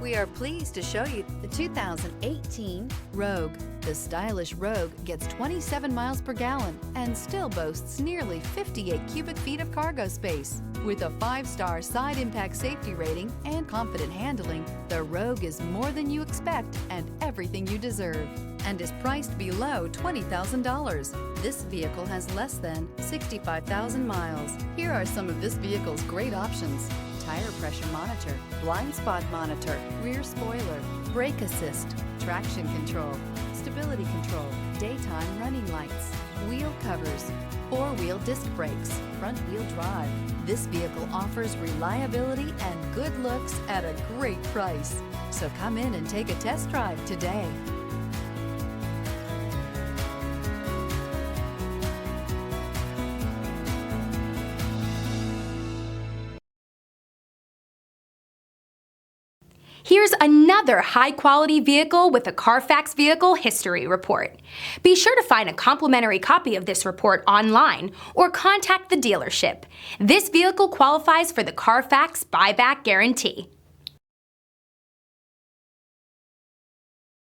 We are pleased to show you the 2018 Rogue. The stylish Rogue gets 27 miles per gallon and still boasts nearly 58 cubic feet of cargo space. With a 5-star side impact safety rating and confident handling, the Rogue is more than you expect and everything you deserve, and is priced below $20,000. This vehicle has less than 65,000 miles. Here are some of this vehicle's great options: tire pressure monitor, blind spot monitor, rear spoiler, brake assist, traction control, stability control, daytime running lights, wheel covers, 4-wheel disc brakes, front wheel drive. This vehicle offers reliability and good looks at a great price. So come in and take a test drive today. Here's another high-quality vehicle with a Carfax Vehicle History Report. Be sure to find a complimentary copy of this report online or contact the dealership. This vehicle qualifies for the Carfax Buyback Guarantee.